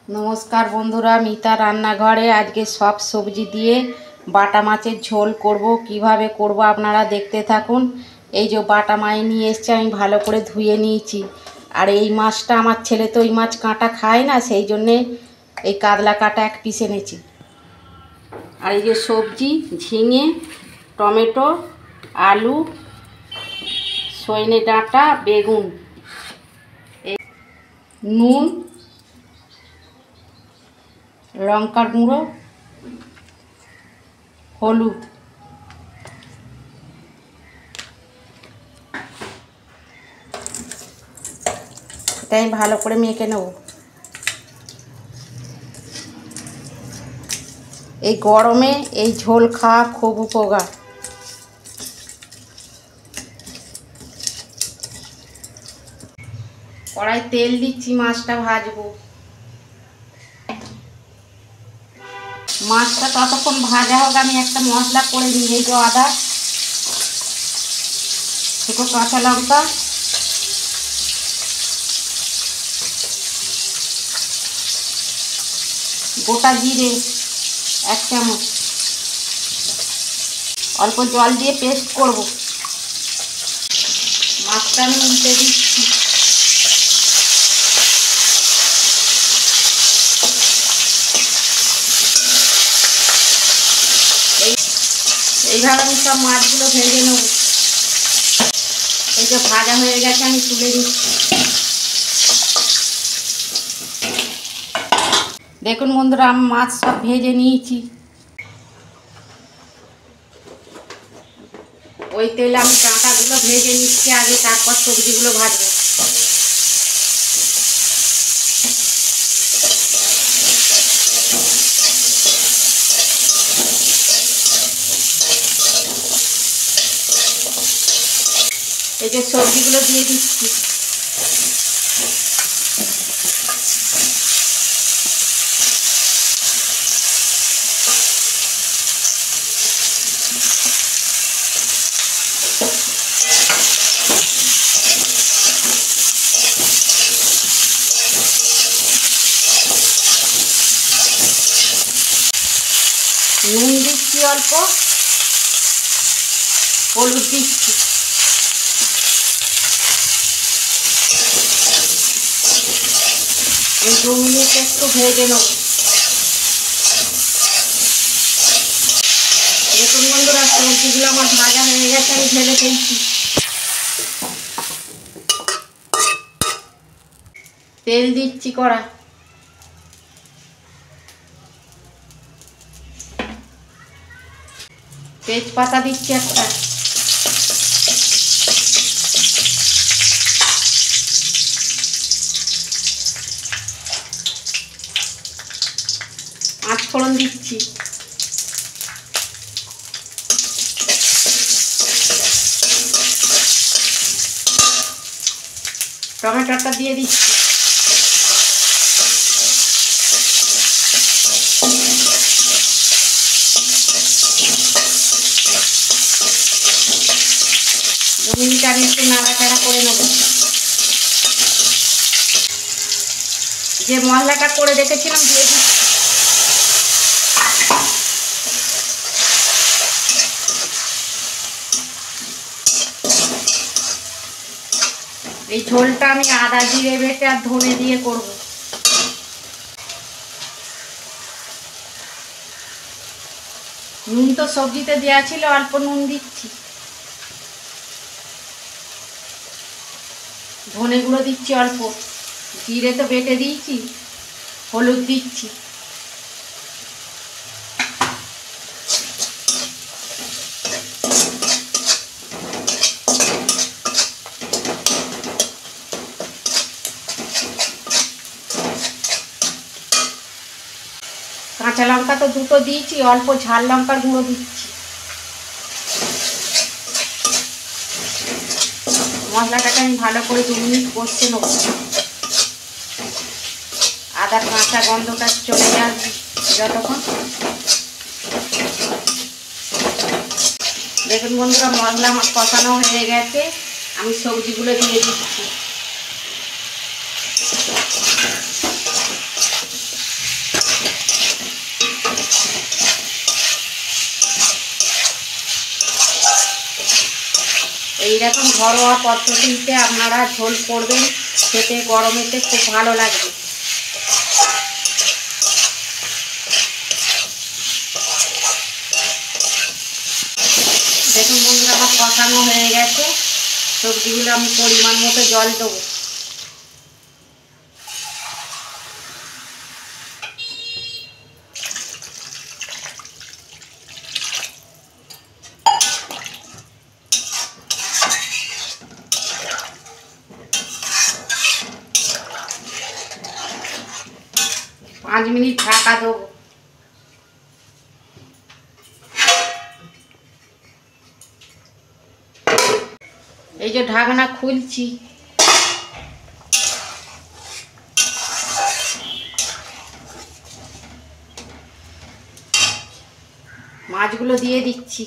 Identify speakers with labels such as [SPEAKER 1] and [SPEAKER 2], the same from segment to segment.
[SPEAKER 1] नमस्कार बंधुरा मिता रान्नाघरे आज के सब सब्जी दिए बाटा माछेर झोल करब किभाबे करब आपनारा देखते थाकुन। এই যে বাটা মাছ নিয়ে এসেছে আমি ভালো করে ধুয়ে নিয়েছি। আর এই মাছটা আমার ছেলে তো এই মাছ কাঁটা খায় না, সেই জন্যে এই কাতলা কাটা এক পিস এনেছি। আর এই যে সবজি ঝিঙে টমেটো আলু সজনে ডাঁটা বেগুন নুন লঙ্কার গুঁড়ো হলুদ তাই ভালো করে মেখে নেব। এই গরমে এই ঝোল খাওয়া খুব উপকার। কড়াই তেল দিচ্ছি, মাছটা ভাজবো। মাছটা ততক্ষণ ভাজা হোক আমি একটা মশলা করে নিই। এই যে আদা দুটো কাঁচা লঙ্কা গোটা জিরে এক চামচ অল্প জল দিয়ে পেস্ট করব। মাছটা আমি উল্টে দিচ্ছি। এইভাবে আমি সব মাছগুলো ভেজে নেব। এই যে ভাজা হয়ে গেছে আমি তুলে দিচ্ছি। দেখুন বন্ধুরা আমি মাছ সব ভেজে নিয়েছি। ওই তেলে আমি কাঁটাগুলো ভেজে নিচ্ছি আগে, তারপর সবজিগুলো ভাজবো। এই যে সবজিগুলো দিয়ে দিচ্ছি। নুন দিচ্ছি অল্প, হলুদ দিচ্ছি। এই 2 মিনিট একটু ভেজে নেব। দেখুন বন্ধুরা সবজিগুলো আমার ভাজা হয়ে গেছে, আমি ঢেলে ফেলছি। তেল দিচ্ছি কড়া, তেজপাতা দিচ্ছি একটা, পাঁচফোড়ন দিচ্ছি, টমেটোটা দিয়ে দিচ্ছি, মিনিট আমি একটু নাড়াচাড়া করে নেব। যে মশলাটা করে রেখেছিলাম দিয়ে দিচ্ছি। এই ঝোলটা আমি আদা জিরে বেটে আর ধনে দিয়ে করব। নুন তো সবজিতে দেওয়া ছিল, অল্প নুন দিচ্ছি। ধনে গুঁড়ো দিচ্ছি অল্প, জিরে তো বেটে দিয়েছি, হলুদ দিচ্ছি। কাঁচা লঙ্কা তো দুটো দিয়েছি, অল্প ঝাল লঙ্কার গুঁড়ো দিচ্ছি। মশলাটাকে আমি ভালো করে 2 মিনিট কষতে নেব। আদার কাঁচা গন্ধটা চলে যাবে যতক্ষণ। দেখুন বন্ধুরা মশলা আমার কষানো হয়ে গেছে, আমি সবজিগুলো দিয়ে দিচ্ছি। এইরকম ঘরোয়া পদ্ধতিতে আপনারা ঝোল করবেন, খেতে গরমেতে খুব ভালো লাগবে। দেখুন বন্ধুরা, আমার কষানো হয়ে গেছে। সবজিগুলো আমি পরিমাণ মতো জল দেবো। পাঁচ মিনিট ঢাকা দেবো। এই যে ঢাকনা খুলছি, মাছগুলো দিয়ে দিচ্ছি।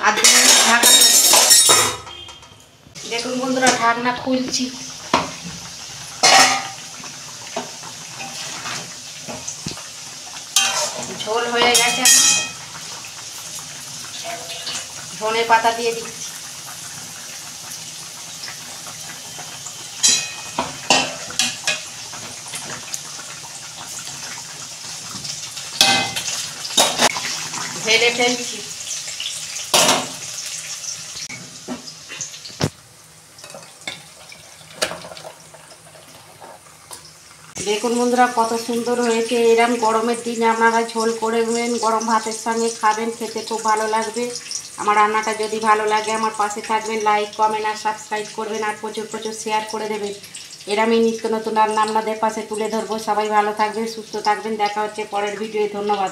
[SPEAKER 1] আর 2 মিনিট ঢাকা দেবো। দেখুন বন্ধুরা, ঢাকনা খুলছি। ঝোল হয়ে গেছে। ধনে পাতা দিয়ে দিচ্ছি। ঢেলে ফেলছি। দেখুন বন্ধুরা, কত সুন্দর হয়েছে। এরকম গরমের দিনে আপনারা ঝোল করবেন, গরম ভাতের সঙ্গে খাবেন, খেতে খুব ভালো লাগবে। আমার রান্নাটা যদি ভালো লাগে আমার পাশে থাকবেন, লাইক কমেন্ট আর সাবস্ক্রাইব করবেন, আর প্রচুর প্রচুর শেয়ার করে দেবেন। এরকমই নিত্য নতুন রান্না আপনাদের পাশে তুলে ধরবো। সবাই ভালো থাকবেন, সুস্থ থাকবেন। দেখা হচ্ছে পরের ভিডিওয়। ধন্যবাদ।